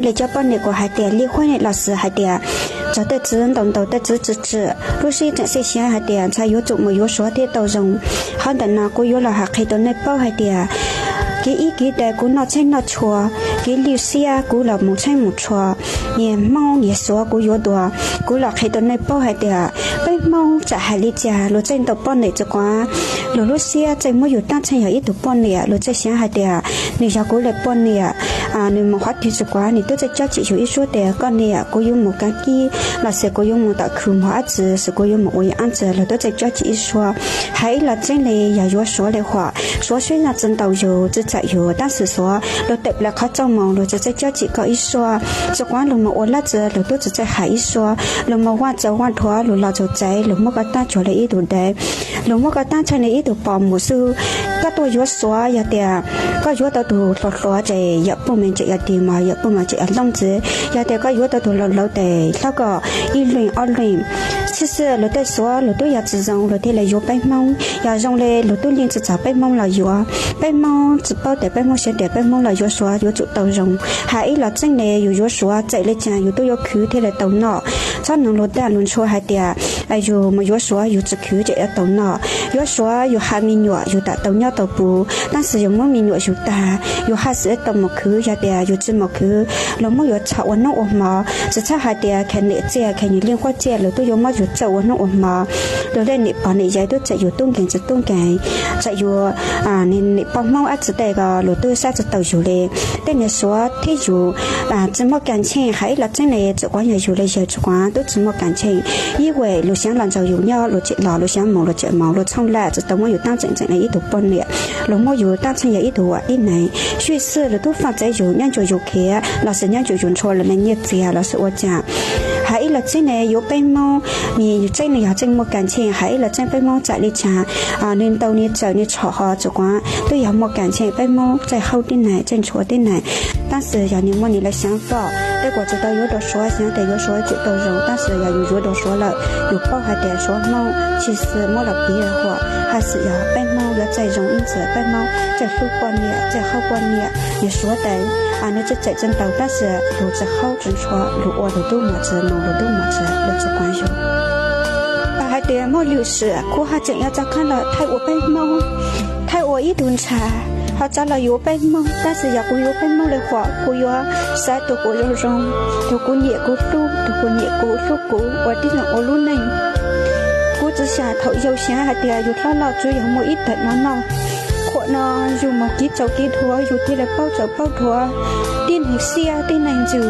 เลยจะป้อนเนี่ยก็หายเตียรีค่อยเนี่ยเราซื้อหายเตียจะได้ซื้อตรงตัวได้ซื้อรู้สิจะเสียหายเตียใช้ยุจุมือยุสัวที่ตัวจงเขาแต่นากูยุเราหักใครตัวในเป้าหายเตียกี่แต่กูนอใช่นอชัวกี่ลิวเซียกูหลับมุใช่มุชัวเนี่ยมองเนี่ยสัวกูยุตัวกูหลับใครตัวในเป้าหายเตียไปมองจะหายลิจ่ารู้ใจตัวป้อนเนี่ยจะกว่ารู้เสียใจมั่วอยู่ตั้งใจอย่างอีตัวป้อนเนี่ยรู้ใจเสียหายเตียนี่จะกูเลยป้อนเนี่ยนี่มองฮัดที่จะกว่านี่ตัวจะจ้าจีอยู่อีสัวเตียก็เนี่ยกูยุ่งมุกันกี้เราเสียกูยุ่งมุตะคืนหัวจื้อกูยุ่งมุยอันเจอเราตัวจะจ้าจีอีสัวให้เราใจเลยอย่ายั่วสัวเลยหัวสัว虽然真到有只在有但是说เราเต็บแล้วเขาจ้องมองเราจะใจจ้าจีก็อีสัวจะกว่าเรามาโอละเจอเราตัวจะใจหายอีสัวเรามาว่าจะว่าทัวเราจะใจเราไม่ก็ตั้งใจเลยอีตัวใดเราไม่ก็ตั้งใจในอีตัวปอมหมูซื้อก็ตัวยั่วสัวอย่าเดียก็ยั่วตัวตัวใจอย่าปุ่มมันจะอย่าดีมาอย่าปุ่มมันจะอย่าล่องจื้ออย่าเดียก็ยั่วตัวเราแต่แล้วก็อีลุยอ้อลุย其实เราได้说เรา都要自รงเราได้เลย有被蒙要用嘞เรา都连着找被蒙了有啊被蒙只包的被蒙写的被蒙了有说有做到用还一了真嘞有说在嘞讲有都有口的嘞到那才能เราได้论说还的哎有没有说有只口的到那有说有还没有有的到那到不但是有没没有有的有还是到没口呀的有只没口เรา没有炒完那我嘛只炒还的看你这看你莲花这เรา都有没有做วันนั้นออกมาเราได้เนี่ยปอนเนี่ยใจตัวจะอยู่ตุ้งแกงจะตุ้งแกงจะอยู่เนี่ยปองมองอาจจะได้ก็เราตัวซาจะต่ออยู่เลยแต่เนี่ยสัวที่อยู่จะมาการเช่นให้เราจะเนี่ยจะกว่าอยู่เลยจะกว่าตัวจะมาการเช่น因为เรา想让จะอยู่เนี่ยเราจะเรา想มองเราจะมองเราช่องแรกจะต้องมาอยู่ตั้งใจในอีตัวปอนเนี่ยเรามาอยู่ตั้งใจอย่างอีตัวอีไหนช่วยซื้อเราต้องฟังใจอยู่เนี่ยจะอยู่แค่เราสัญญาจะอยู่ชัวร์แล้วเนี่ยเสียเราสัวจ้า还一了真呢有被猫，你真呢要真没感情，还一了真被猫在里抢领导你走你吵哈这关都要没感情，被猫在后的呢，真错的呢。但是要你摸你的想法，如果知道有的说想得有说就都有，但是要有的说了，有包还得说猫，其实摸了别人话，还是要被猫要再容易子，被猫在后半年，在后半年你说的你这在真到，但是路子好真说，路我路都没子，路都没子，路子关系。还得摸六十，苦还真要再看了，太我被猫，太我一顿茶。เขาจะเราอยู่ไปมองแต่สิอยากกูอยู่ไปมองเลยหัวกูอยู่สายตัวกูยังร้องตัวกูเหนียกูสู้ตัวกูเหนียกูสู้กูว่าที่หลังโอรุ่นนึงกูจะเสียเท่าเยาเสียหายเดียอยู่แล้วเราจะยังไม่อิดแต่น้องขวดนออยู่มากินเจ้ากินทัวอยู่ที่ไรเป้าเจ้าเป้าทัวดินเสียดินไหนจื